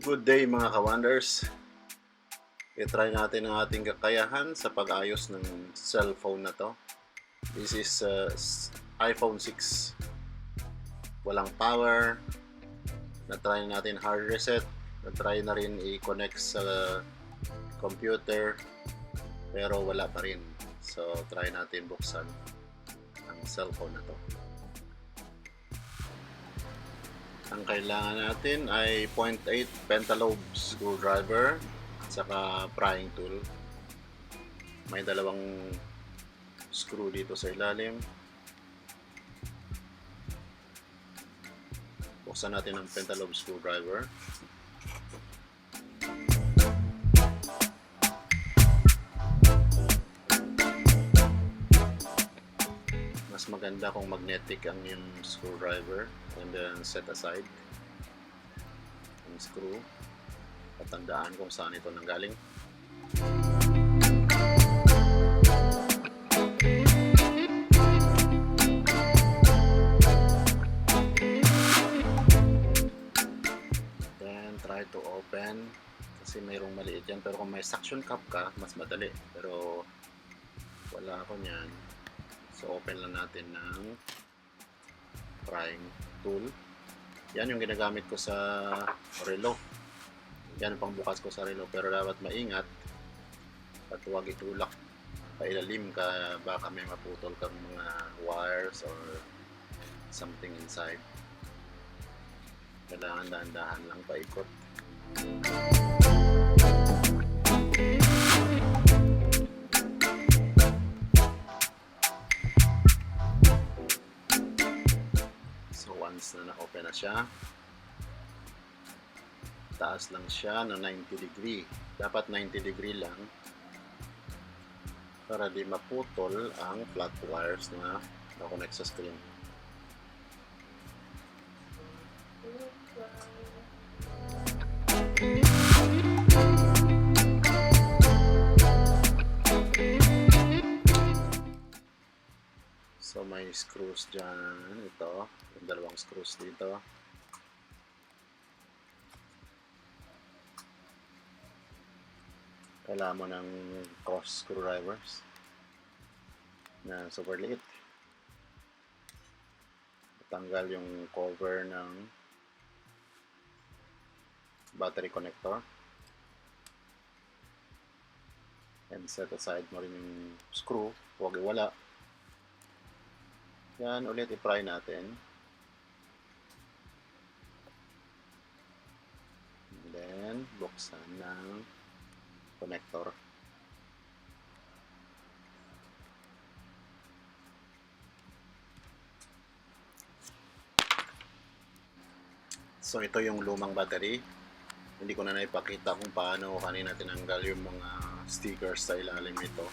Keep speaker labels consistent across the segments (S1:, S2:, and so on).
S1: Good day mga ka-wonders. I-try natin ang ating kakayahan sa pag-ayos ng cellphone na to. This is iPhone 6. Walang power. Na-try natin hard reset. Na-try na rin i-connect sa computer. Pero wala pa rin. So try natin buksan ang cellphone na to. Ang kailangan natin ay 0.8 pentalobe screwdriver at saka prying tool. May dalawang screw dito sa ilalim. Buksan natin ang pentalobe screwdriver. Mas maganda kung magnetic ang yung screwdriver, and then set aside ang screw. Patandaan kung saan ito nanggaling. Then try to open, kasi mayroong maliit yan, pero kung may suction cup ka mas madali, pero wala ako niyan. So open lang natin ng prying tool. Yan yung ginagamit ko sa relo. Yan ang pangbukas ko sa relo, pero dapat maingat at huwag itulak pailalim ka, baka may maputol kang mga wires or something inside. Kailangan dahan-dahan lang paikot. Once na na-open na siya, taas lang siya ng 90 degree. Dapat 90 degree lang para di maputol ang flat wires na na-connect sa screen. So may screws dyan, ito, yung dalawang screws dito. Kailangan mo ng cross screwdrivers na super liit. Tanggal yung cover ng battery connector. And set aside mo rin yung screw, huwag iwala. Yan, ulit i-pry natin. And then, buksan ng connector. So, ito yung lumang battery. Hindi ko na naipakita kung paano kanina tinanggal yung mga stickers sa ilalim nito.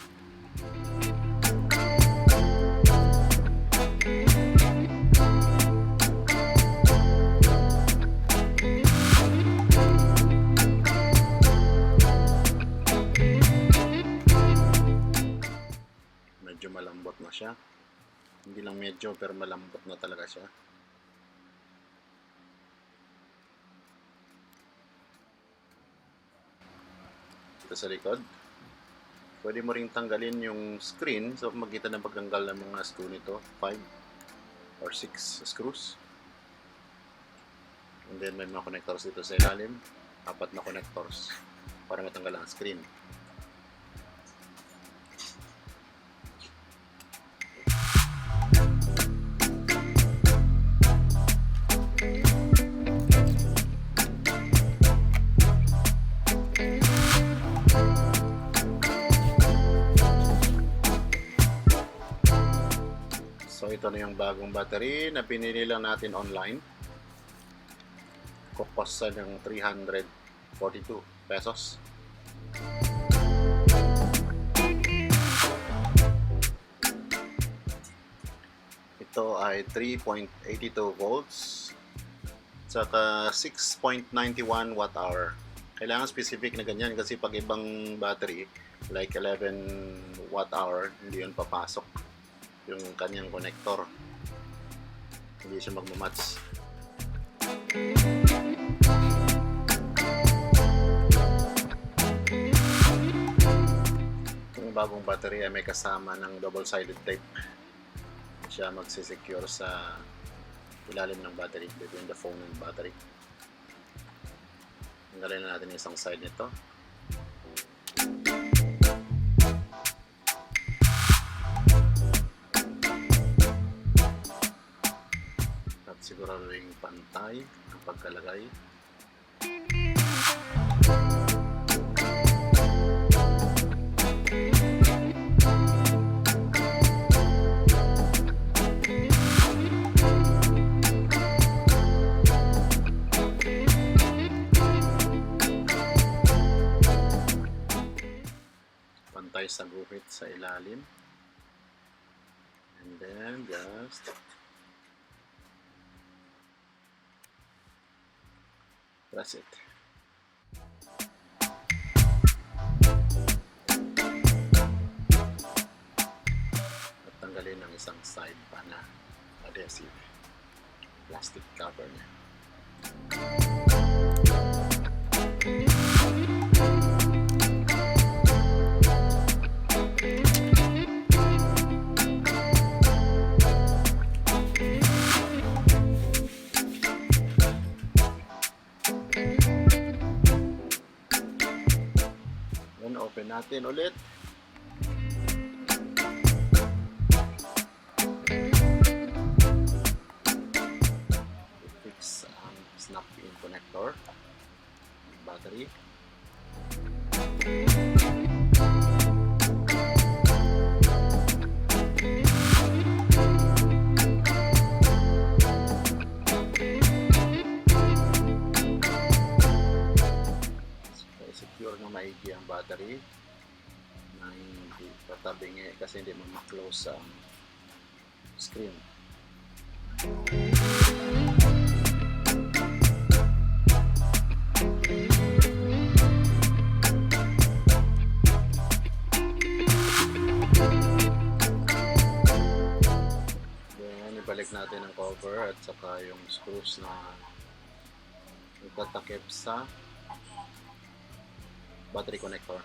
S1: Medyo malambot na siya. Hindi lang medyo, pero malambot na talaga siya. Ito sa likod. Pwede mo ring tanggalin yung screen. So magkita ng pagtanggal ng mga screw nito, 5 or 6 screws. And then may mga connectors dito sa ilalim, 4 na connectors para matanggal ang screen. So ito na yung bagong battery na pinili lang natin online. Kukosta ng 342 pesos. Ito ay 3.82 volts saka 6.91 watt hour. Kailangan specific na ganyan kasi pag ibang battery like 11 watt hour, hindi yun papasok yung kanyang connector, hindi siya magmamatch. ating bagong battery ay may kasama ng double-sided tape. Siya magsisecure sa ilalim ng battery, between the phone and battery. Tanggalin na natin isang side nito. At siguraduhin pantay ang pagkalagay. Pantay sa guhit sa ilalim. And then just press it. At tanggalin ang isang side pa na adhesive plastic cover niya. Open natin ulit. Fix ang snap-in connector, battery. Secure na maigi ang battery na hindi tatabingi kasi hindi mo ma-close ang screen. Then ibalik natin ang cover at saka yung screws na itatakip sa battery connector.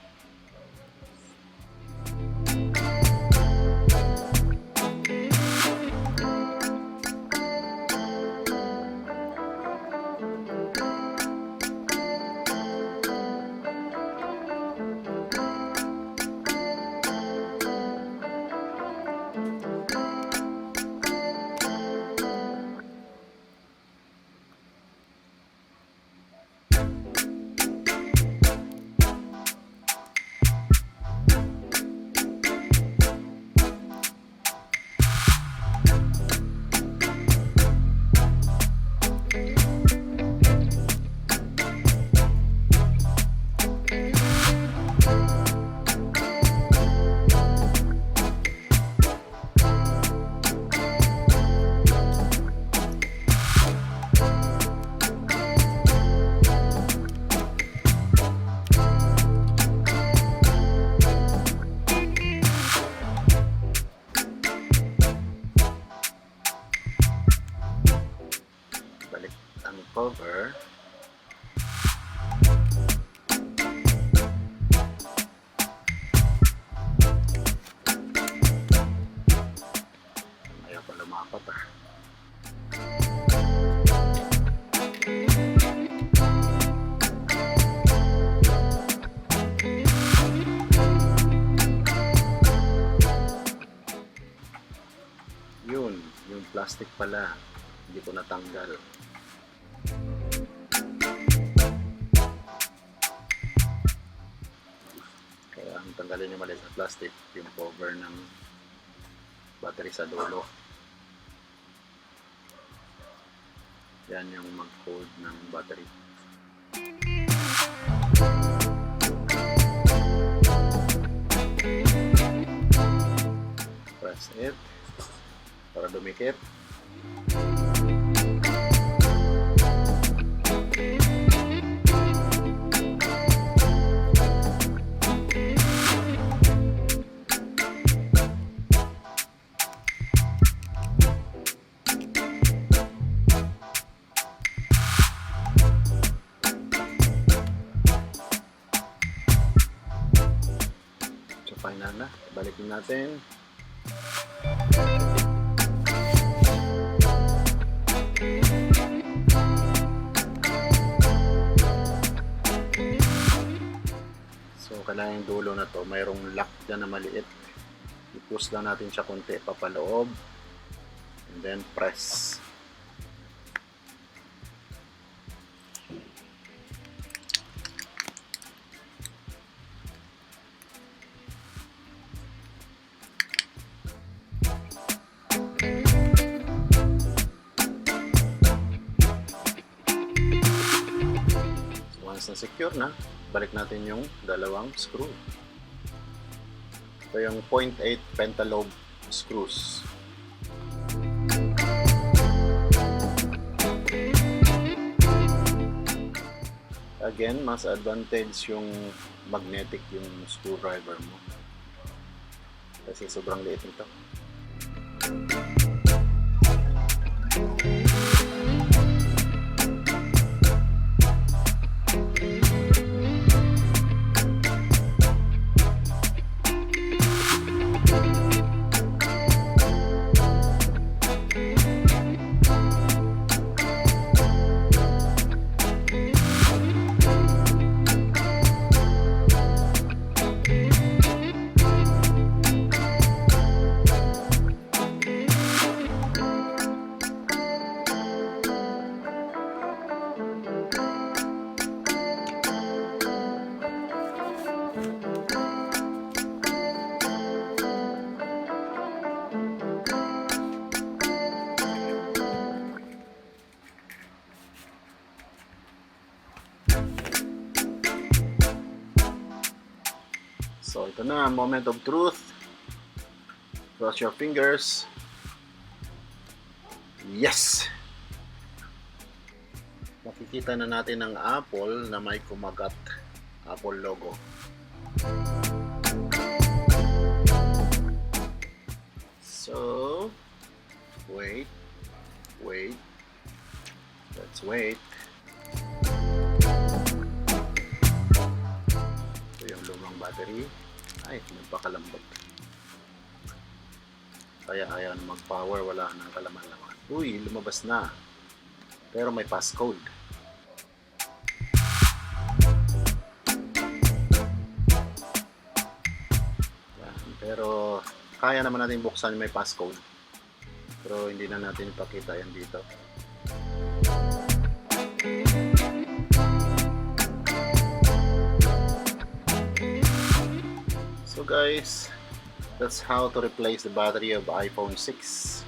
S1: Balik ang cover. Ayaw pa lumapat ah. Yun, yung plastic pala, hindi ko natanggal. Kaya ang tanggalin yung maliit na plastic, yung cover ng battery sa dulo. Yan yung mag-hold ng battery. Press it para dumikit. final na. Balikin natin. So, kailangan yung dulo na to, mayroong lock dyan na maliit. I-push lang natin siya konti papaloob. And then press. Once na secure na, balik natin yung dalawang screw. Ito yung 0.8 pentalobe screws. Again, mas advantage yung magnetic yung screwdriver mo. Kasi sobrang liit nito. So, ito na, moment of truth. Cross your fingers. Yes! Makikita na natin ang Apple na may kumagat Apple logo. So, wait. Let's wait. Ito yung lumang battery. Ay, nagpakalambot. Kaya ayaw na mag-power, wala nang kalaman-laman. Uy, lumabas na. Pero may passcode. Yan. Pero kaya naman natin buksan yung may passcode. Pero hindi na natin ipakita yan dito. So guys, that's how to replace the battery of iPhone 6.